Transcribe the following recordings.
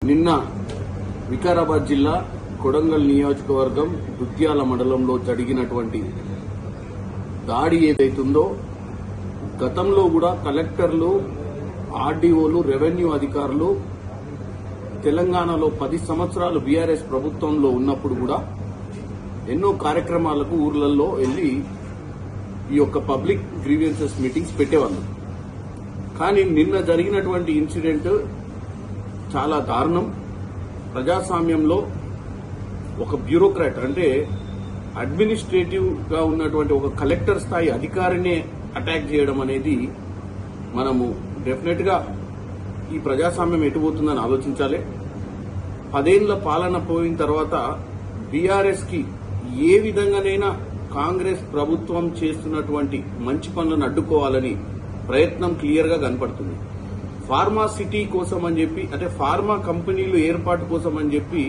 నిన్న వికారాబాద్ జిల్లా కొడంగల్ నియోజకవర్గం దుద్యాల మండలంలో జరిగినటువంటి దాడి ఏదైతుందో గతంలో కూడా కలెక్టర్లు, ఆర్డీఓలు, రెవెన్యూ అధికారులు తెలంగాణలో 10 సంవత్సరాలు బీఆర్ఎస్ ప్రభుత్వంలో ఉన్నప్పుడు కూడా ఎన్నో కార్యక్రమాలకు ఊర్లలో వెళ్లి ఈ యొక్క పబ్లిక్ గ్రీవియన్సెస్ మీటింగ్స్ పెట్టేవాళ్ళు. కానీ నిన్న జరిగినటువంటి ఇన్సిడెంట్ చాలా దారుణం. ప్రజాస్వామ్యంలో ఒక బ్యూరోక్రాట్ అంటే అడ్మినిస్ట్రేటివ్ గా ఉన్నటువంటి ఒక కలెక్టర్ స్థాయి అధికారినే అటాక్ చేయడం అనేది మనము డెఫినెట్ గా ఈ ప్రజాస్వామ్యం ఎటుపోతుందని ఆలోచించాలి. 10 ఏళ్ల పాలన పోయిన తర్వాత బీఆర్ఎస్ కి ఏ విధంగానైనా కాంగ్రెస్ ప్రభుత్వం చేస్తున్నటువంటి మంచి పనులను అడ్డుకోవాలని ప్రయత్నం క్లియర్ గా కనపడుతుంది. ఫార్మా సిటీ కోసం అని చెప్పి, అంటే ఫార్మా కంపెనీలు ఏర్పాటు కోసం అని చెప్పి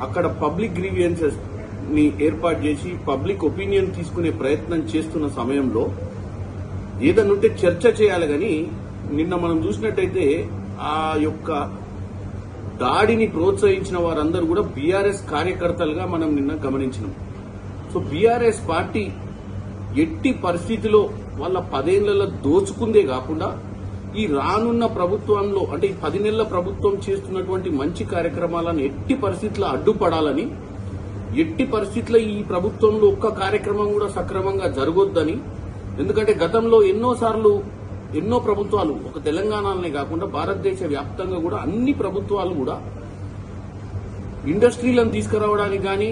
అక్కడ పబ్లిక్ గ్రీవియన్సెస్ ని ఏర్పాటు చేసి పబ్లిక్ ఒపీనియన్ తీసుకునే ప్రయత్నం చేస్తున్న సమయంలో ఏదన్నుంటే చర్చ చేయాలి. కానీ నిన్న మనం చూసినట్టయితే ఆ యొక్క దాడిని ప్రోత్సహించిన వారందరూ కూడా బీఆర్ఎస్ కార్యకర్తలుగా మనం నిన్న గమనించినాం. సో బీఆర్ఎస్ పార్టీ ఎట్టి పరిస్థితిలో వాళ్ళ 10 ఏళ్లలో దోచుకుందే కాకుండా ఈ రానున్న ప్రభుత్వంలో అంటే ఈ 10 నెలల ప్రభుత్వం చేస్తున్నటువంటి మంచి కార్యక్రమాలను ఎట్టి పరిస్థితుల్లో అడ్డుపడాలని, ఎట్టి పరిస్థితుల్లో ఈ ప్రభుత్వంలో ఒక్క కార్యక్రమం కూడా సక్రమంగా జరగొద్దని. ఎందుకంటే గతంలో ఎన్నో ప్రభుత్వాలు ఒక తెలంగాణలోనే కాకుండా భారతదేశ వ్యాప్తంగా కూడా అన్ని ప్రభుత్వాలు కూడా ఇండస్ట్రీలను తీసుకురావడానికి గాని,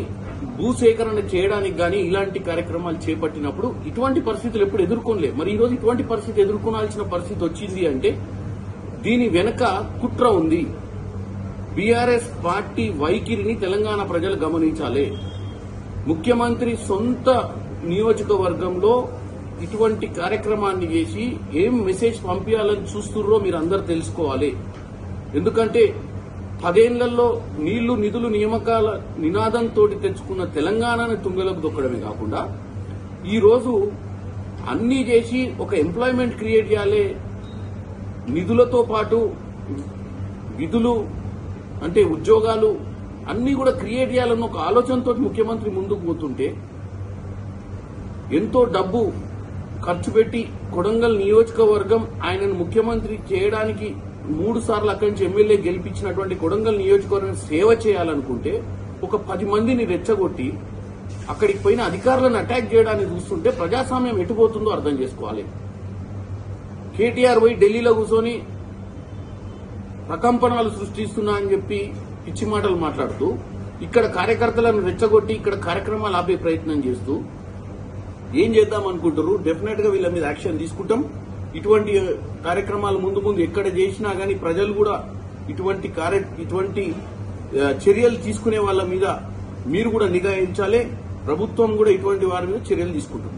భూసేకరణ చేయడానికి గాని ఇలాంటి కార్యక్రమాలు చేపట్టినప్పుడు ఇటువంటి పరిస్థితులు ఎప్పుడు ఎదుర్కొనలే. మరి ఈ రోజు ఇటువంటి పరిస్థితి ఎదుర్కొనాల్సిన పరిస్థితి వచ్చింది అంటే దీని వెనక కుట్ర ఉంది. బీఆర్ఎస్ పార్టీ వైఖరిని తెలంగాణ ప్రజలు గమనించాలి. ముఖ్యమంత్రి సొంత నియోజకవర్గంలో ఇటువంటి కార్యక్రమాన్ని చేసి ఏం మెసేజ్ పంపించాలని చూస్తుర్రో మీరు అందరూ తెలుసుకోవాలి. ఎందుకంటే 10 ఏళ్లలో నీళ్లు, నిధులు, నియామకాల నినాదంతో తెచ్చుకున్న తెలంగాణను తుంగలకు దొక్కడమే కాకుండా ఈ రోజు అన్ని చేసి ఒక ఎంప్లాయ్మెంట్ క్రియేట్ చేయాలి, నిధులతో పాటు విధులు అంటే ఉద్యోగాలు అన్ని కూడా క్రియేట్ చేయాలన్న ఒక ఆలోచనతో ముఖ్యమంత్రి ముందుకు పోతుంటే ఎంతో డబ్బు ఖర్చు పెట్టి కొడంగల్ నియోజకవర్గం ఆయనను ముఖ్యమంత్రి చేయడానికి 3 సార్లు అక్కడి నుంచి ఎమ్మెల్యే గెలిపించినటువంటి కొడంగల్ నియోజకవర్గం సేవ చేయాలనుకుంటే ఒక 10 మందిని రెచ్చగొట్టి అక్కడికి పోయిన అధికారులను అటాక్ చేయడానికి చూస్తుంటే ప్రజాస్వామ్యం ఎటుపోతుందో అర్థం చేసుకోవాలి. కేటీఆర్ పోయి ఢిల్లీలో కూర్చొని ప్రకంపనలు సృష్టిస్తున్నా అని చెప్పి పిచ్చి మాటలు మాట్లాడుతూ ఇక్కడ కార్యకర్తలను రెచ్చగొట్టి ఇక్కడ కార్యక్రమాలు ఆపే ప్రయత్నం చేస్తూ ఏం చేద్దాం అనుకుంటారు. డెఫినెట్ గా వీళ్ళ మీద యాక్షన్ తీసుకుంటాం. ఇటువంటి కార్యక్రమాలు ముందు ఎక్కడ చేసినా గానీ ప్రజలు కూడా ఇటువంటి చర్యలు తీసుకునే వాళ్ళ మీద మీరు కూడా నిఘా ఉంచాలి. ప్రభుత్వం కూడా ఇటువంటి వారి మీద చర్యలు తీసుకుంటుంది.